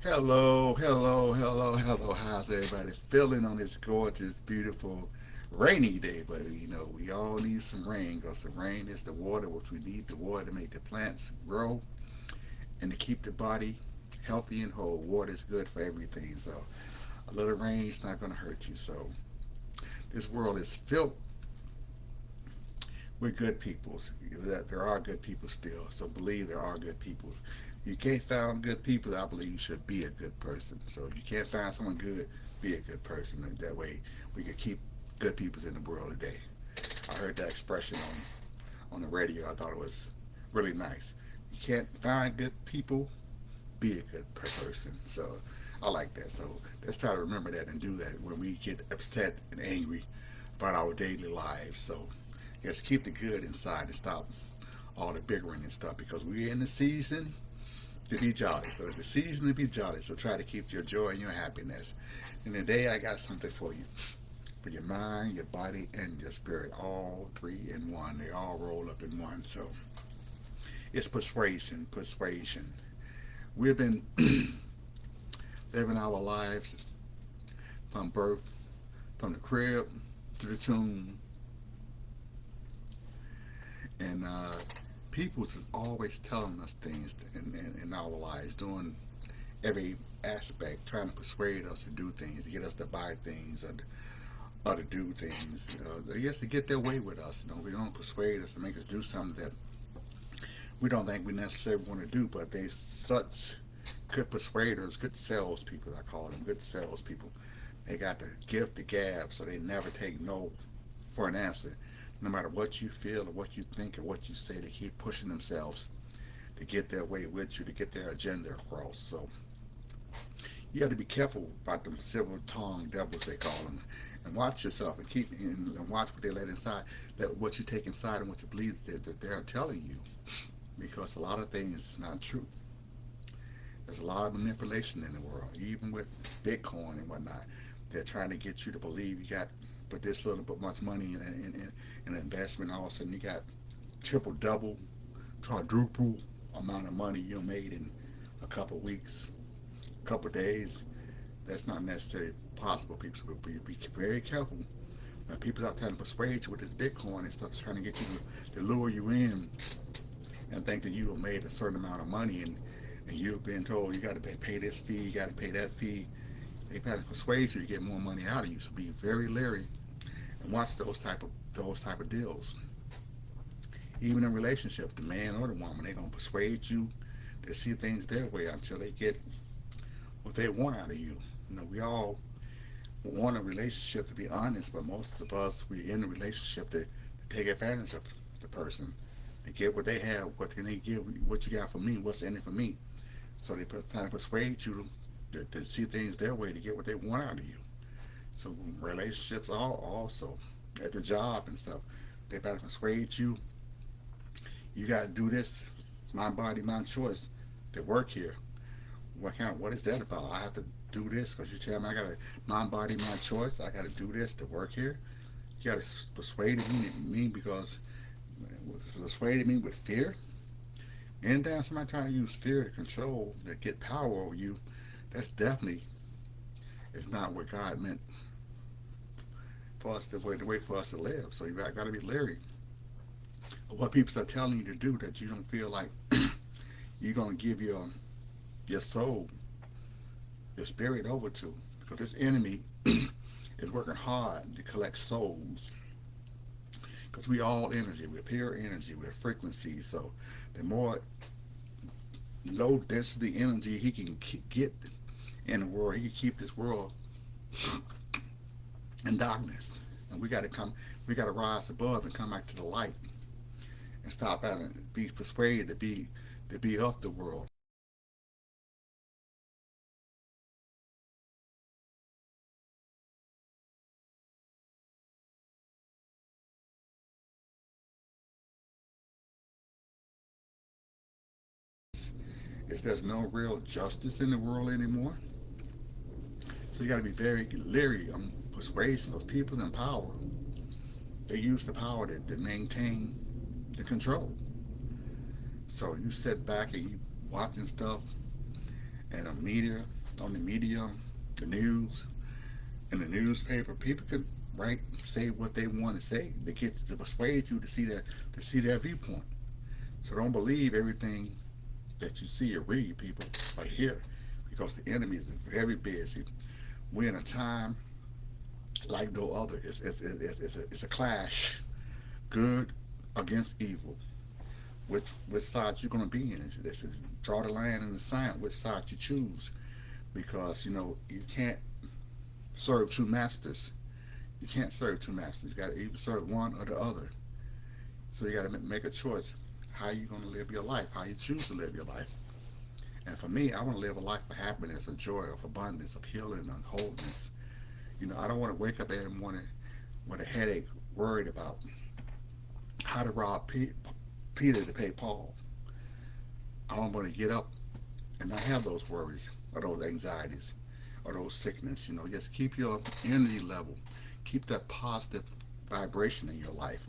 Hello, hello, hello, hello. How's everybody feeling on this gorgeous, beautiful, rainy day? But we all need some rain because the rain is the water, which we need the water to make the plants grow and to keep the body healthy and whole. Water is good for everything. So a little rain is not going to hurt you. So this world is filled with good peoples. That there are good people still. So believe there are good peoples. You can't find good people. I believe you should be a good person. So if you can't find someone good, be a good person. And that way we can keep good peoples in the world today. I heard that expression on the radio. I thought it was really nice. You can't find good people, be a good person. So I like that. So let's try to remember that and do that when we get upset and angry about our daily lives. So let's keep the good inside and stop all the bickering and stuff because we're in the season to be jolly. So it's the season to be jolly. So try to keep your joy and your happiness. And today I got something for you. For your mind, your body, and your spirit. All three in one. They all roll up in one. So it's persuasion. Persuasion. We've been living our lives from birth, from the crib to the tomb. And people is always telling us things in our lives, doing every aspect, trying to persuade us to do things, to get us to buy things or to do things. I guess to get their way with us. They don't persuade us to make us do something that we don't think we necessarily want to do, but they such good persuaders, good salespeople. I call them good salespeople. They got the gift, the gab, so they never take no for an answer. No matter what you feel or what you think or what you say, they keep pushing themselves to get their way with you, to get their agenda across. So you got to be careful about them silver tongued devils they call them, and watch yourself and keep and watch what they let inside, that what you take inside and what you believe that they're telling you, because a lot of things is not true. There's a lot of manipulation in the world, even with Bitcoin and whatnot. They're trying to get you to believe you got put this little bit much money in an investment. All of a sudden, you got triple, double, quadruple amount of money you made in a couple of weeks, a couple of days. That's not necessarily possible. People will be very careful when people are trying to persuade you with this Bitcoin and stuff, trying to get you to lure you in and think that you have made a certain amount of money and you've been told you got to pay this fee, you got to pay that fee. They try to persuade you to get more money out of you. So be very leery and watch those type of deals. Even in relationships, the man or the woman, they're gonna persuade you to see things their way until they get what they want out of you. We all want a relationship to be honest, but most of us we're in a relationship to take advantage of the person. They get what they have, what can they give, what you got for me, what's in it for me. So they trying to persuade you to see things their way to get what they want out of you. So relationships are also at the job and stuff. They try to persuade you. You got to do this. My body, my choice. To work here. What is that about? I have to do this because you tell me I got to my body, my choice. I got to do this to work here. You got to persuade me because persuade me with fear. Anytime somebody trying to use fear to control, to get power over you, that's definitely is not what God meant for us the way for us to live. So you got to be leery of what people are telling you to do that you don't feel like you're gonna give your soul, your spirit over to, because this enemy is working hard to collect souls. Because we all energy, we're pure energy, we're frequencies. So the more low density energy he can get in the world, he can keep this world in darkness. And we got to rise above and come back to the light and stop having be persuaded to be of the world. Is there's no real justice in the world anymore. So you got to be very leery on persuasion. Those people in power, they use the power to maintain the control. So you sit back and you watching stuff and a media. on the media, the news, in the newspaper. People can write, say what they want to say. They get to persuade you to see their viewpoint. So don't believe everything that you see or read, people, or hear, because the enemy is very busy. We're in a time like no other. It's a clash, good against evil. Which side you're going to be in? This is draw the line in the sand. Which side you choose? Because you can't serve two masters. You can't serve two masters. You got to either serve one or the other. So you got to make a choice. How you going to live your life? How you choose to live your life? And for me, I want to live a life of happiness, of joy, of abundance, of healing, of wholeness. I don't want to wake up every morning with a headache, worried about how to rob Peter to pay Paul. I don't want to get up and not have those worries or those anxieties or those sickness. Just keep your energy level, keep that positive vibration in your life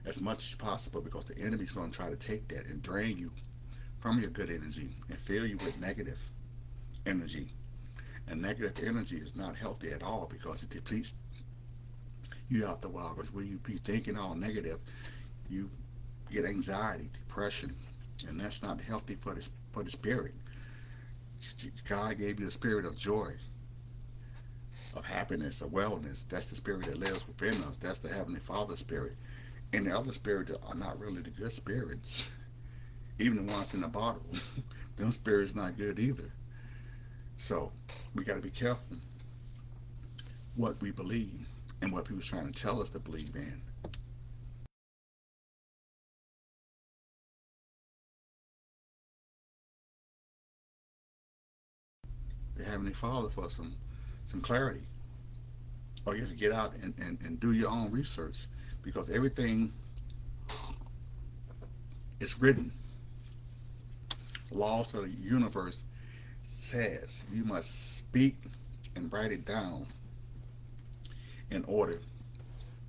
as much as possible, because the enemy's going to try to take that and drain you from your good energy and fill you with negative energy. And negative energy is not healthy at all, because it depletes you out the wild. Because when you be thinking all negative, you get anxiety, depression, and that's not healthy for the spirit. God gave you a spirit of joy, of happiness, of wellness. That's the spirit that lives within us. That's the Heavenly Father spirit. And the other spirits are not really the good spirits. Even the ones in the bottle, them spirits not good either. So we got to be careful what we believe and what people's trying to tell us to believe in. The Heavenly Father for some clarity, or just get out and do your own research, because everything is written. Laws of the universe says you must speak and write it down in order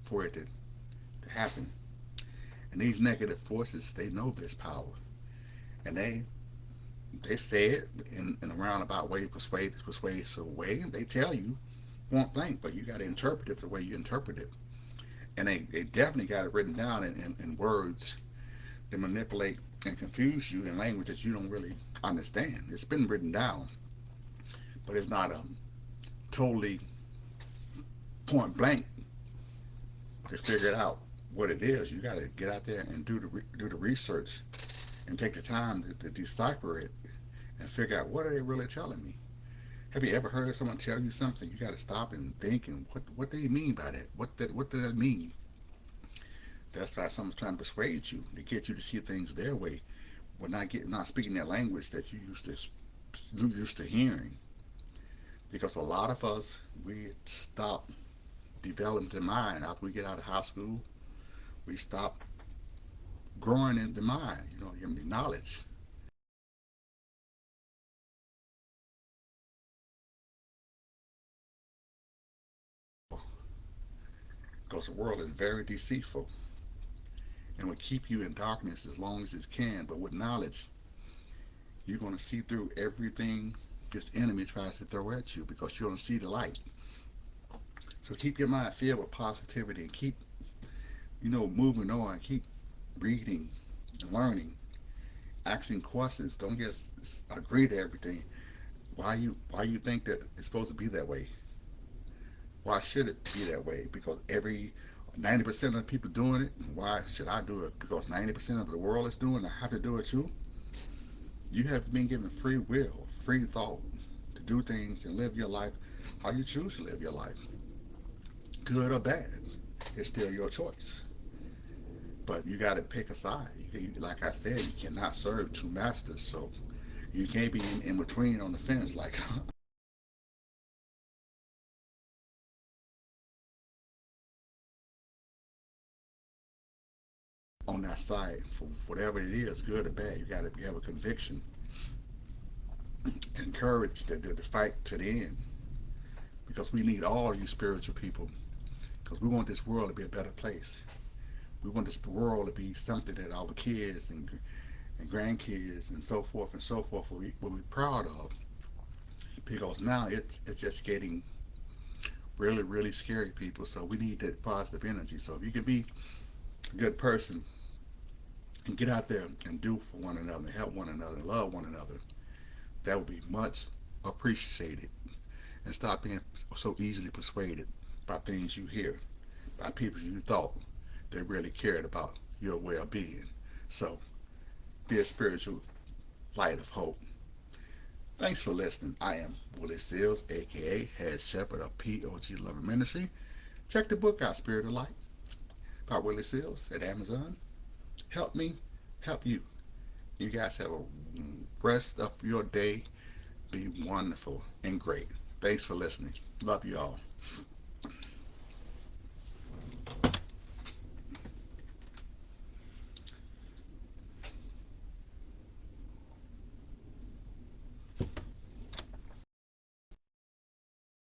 for it to happen. And these negative forces, they know this power, and they say it in a roundabout way, persuasive way. They tell you point blank, but you got to interpret it the way you interpret it. And they definitely got it written down in words to manipulate and confuse you in language that you don't really understand. It's been written down, but it's not totally point blank to figure out what it is. You got to get out there and do the research and take the time to decipher it and figure out, what are they really telling me. Have you ever heard someone tell you something? You got to stop and think, and what they mean by that. What did that mean? That's why someone's trying to persuade you to get you to see things their way, but not speaking that language that you used to hearing. Because a lot of us, we stop developing the mind after we get out of high school. We stop growing in the mind, your knowledge. Because the world is very deceitful and will keep you in darkness as long as it can. But with knowledge, you're going to see through everything this enemy tries to throw at you, because you're going to see the light. So keep your mind filled with positivity and keep, moving on. Keep reading and learning, asking questions. Don't just agree to everything. Why you think that it's supposed to be that way? Why should it be that way? Because every 90% of the people doing it. Why should I do it? Because 90% of the world is doing it. I have to do it too. You have been given free will, free thought to do things and live your life how you choose to live your life, good or bad. It's still your choice. But you got to pick a side. Like I said, you cannot serve two masters. So you can't be in between on the fence, like on that side for whatever it is, good or bad. You got to have a conviction and courage to fight to the end, because we need all you spiritual people, because we want this world to be a better place. We want this world to be something that our kids and grandkids and so forth will be proud of. because now it's just getting really, really scary, people. So we need that positive energy. So if you can be a good person and get out there and do for one another, help one another, love one another, that would be much appreciated. And stop being so easily persuaded by things you hear, by people you thought that really cared about your well-being. So be a spiritual light of hope. Thanks for listening. I am Willie Seals, aka Head Shepherd of P.O.G. Lover Ministry. Check the book out, Spirit of Light, by Willie Seals at Amazon. Help me help you. You guys have a rest of your day. Be wonderful and great. Thanks for listening. Love you all.